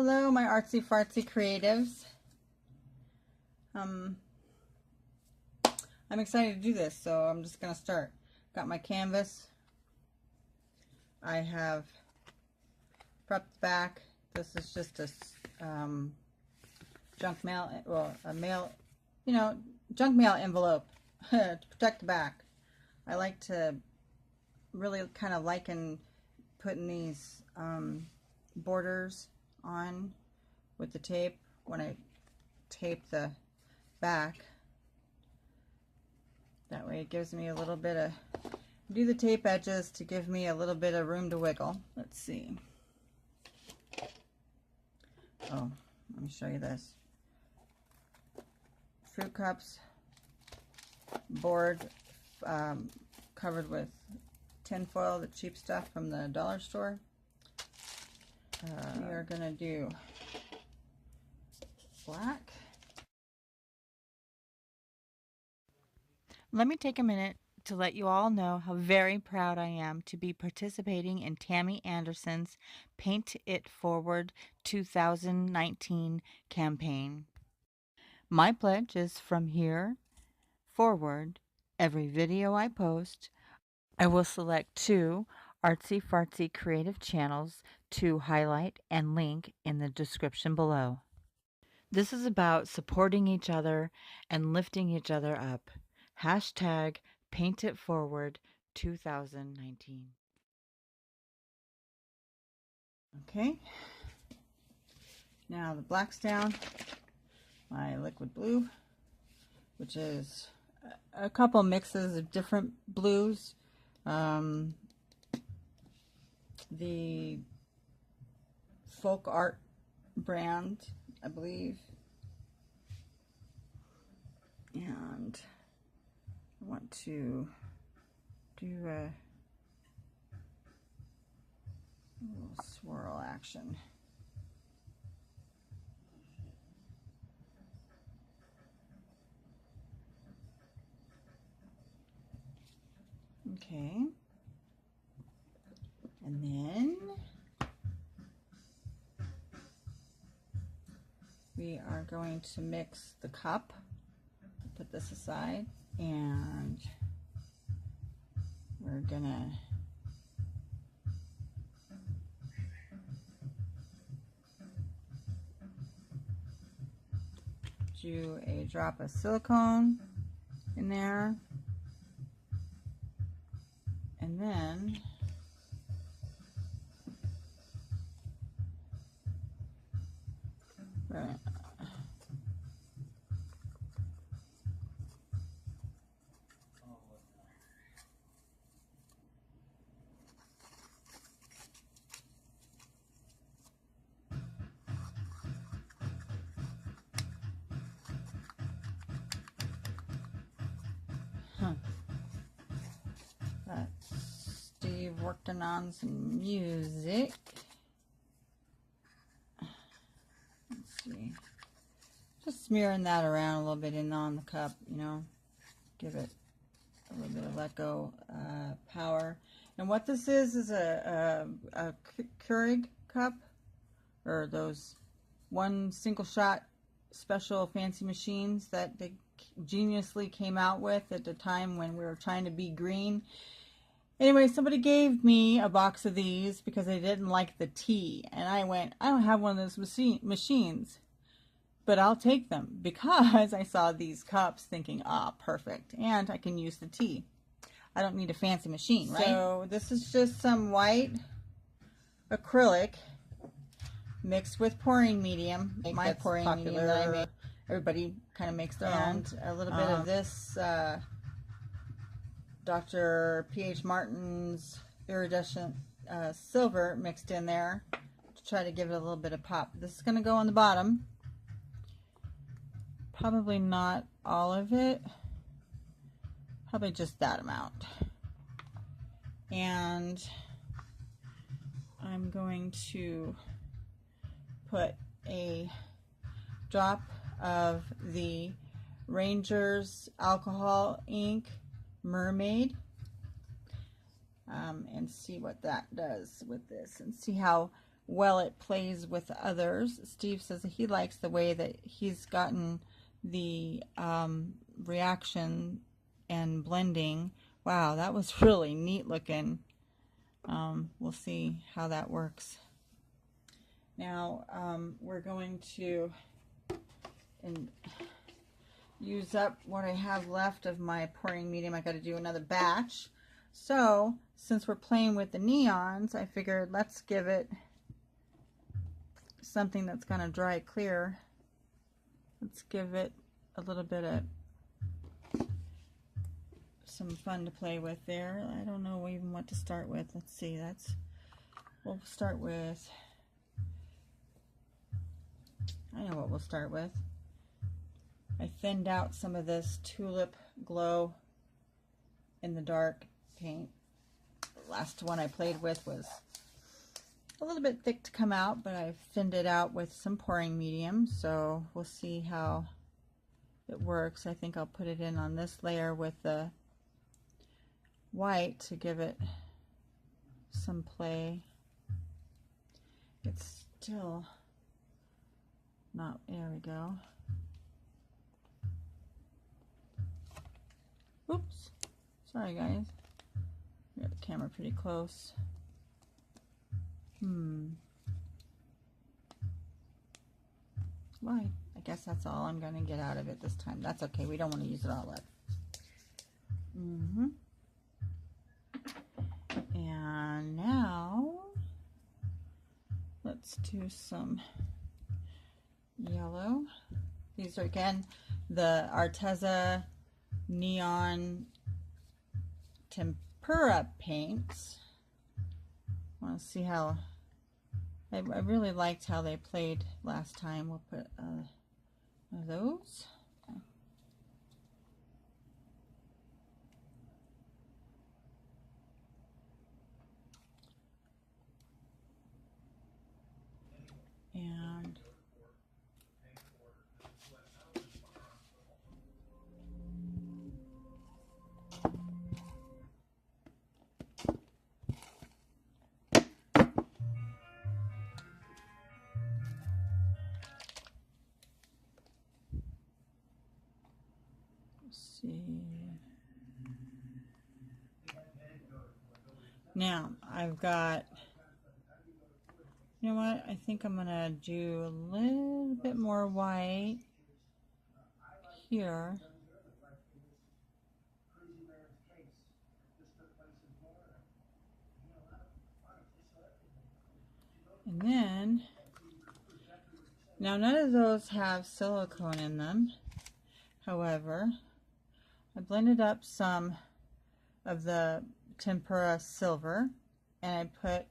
Hello, my artsy fartsy creatives. I'm excited to do this, so I'm just gonna start. Got my canvas. I have prepped the back. This is just a junk mail, well, a mail, junk mail envelope to protect the back. I like to really kind of liken putting these borders on with the tape when I tape the back. That way it gives me a little bit of, do the tape edges to give me a little bit of room to wiggle. Let's see. Oh, let me show you this. Fruit cups, board covered with tin foil, the cheap stuff from the dollar store. We are gonna do black. Let me take a minute to let you all know how very proud I am to be participating in Tammy Anderson's Paint It Forward 2019 campaign. My pledge is from here forward, every video I post, I will select 2 artsy fartsy creative channels to highlight and link in the description below. This is about supporting each other and lifting each other up. Hashtag Paint It Forward 2019. Okay. Now the black's down. My liquid blue, which is a couple mixes of different blues. The Folk Art brand, I believe. And I want to do a little swirl action. Okay. And then we are going to mix the cup. Put this aside, and we're gonna do a drop of silicone in there, and then Steve working on some music. Let's see. Just smearing that around a little bit in on the cup, give it a little bit of let go power. And what this is a Keurig cup, or those one single shot special fancy machines that they geniusly came out with at the time when we were trying to be green. Anyway, somebody gave me a box of these because they didn't like the tea, and I went, I don't have one of those machines, but I'll take them because I saw these cups thinking, perfect, and I can use the tea. I don't need a fancy machine, right? So this is just some white acrylic mixed with pouring medium. My pouring medium that I make. Everybody kind of makes their own. A little bit of this Dr. P.H. Martin's iridescent silver mixed in there to try to give it a little bit of pop. This is going to go on the bottom. Probably not all of it. Probably just that amount. And I'm going to put a drop of the Ranger's alcohol ink Mermaid and see what that does with this, and see how well it plays with others. Steve says that he likes the way that he's gotten the reaction and blending. Wow, that was really neat looking. We'll see how that works. Now we're going to use up what I have left of my pouring medium. I got to do another batch. So since we're playing with the neons, I figured let's give it something that's going to dry clear. Let's give it a little bit of some fun to play with there. I don't know even what to start with. Let's see. We'll start with, I know what we'll start with. I thinned out some of this Tulip Glow in the dark paint. The last one I played with was a little bit thick to come out, but I've thinned it out with some pouring medium, so we'll see how it works. I think I'll put it in on this layer with the white to give it some play. It's still not, there we go. Oops, sorry guys. I got the camera pretty close. Why? I guess that's all I'm going to get out of it this time. That's okay. We don't want to use it all up. And now let's do some yellow. These are again the Arteza Neon Tempera paints. I want to see how I really liked how they played last time. We'll put one of those. And now I've got, you know what, I think I'm gonna do a little bit more white here. And then, now none of those have silicone in them. However, I blended up some of the Tempera silver, and I put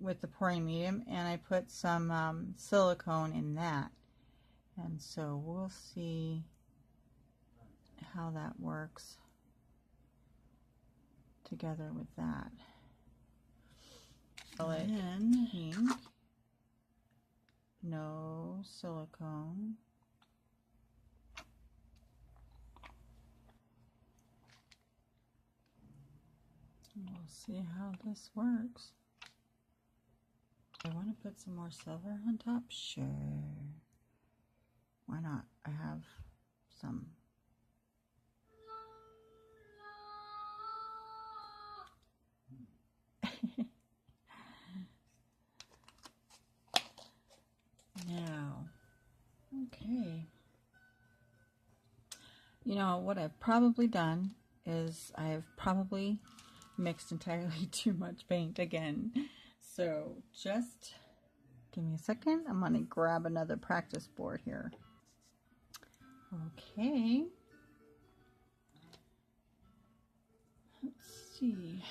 with the pouring medium, and I put some silicone in that, and so we'll see how that works together with that. And then pink, no silicone. We'll see how this works. I want to put some more silver on top. Sure. Why not? I have some. Now, okay. You know, what I've probably done is I've probably mixed entirely too much paint again. So just give me a second. I'm going to grab another practice board here. Okay. Let's see.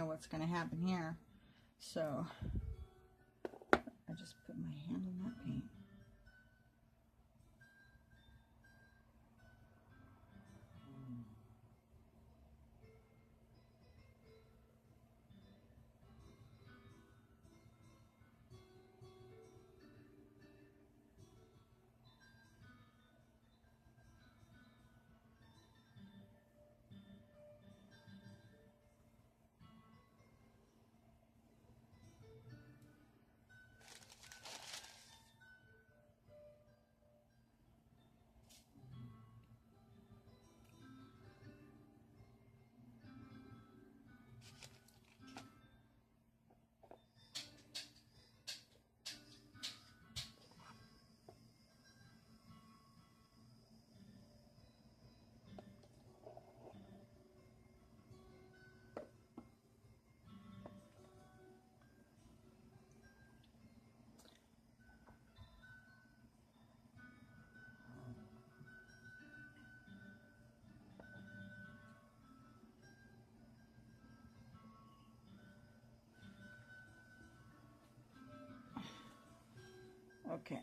know what's going to happen here. So I just put my hand in that paint. Okay,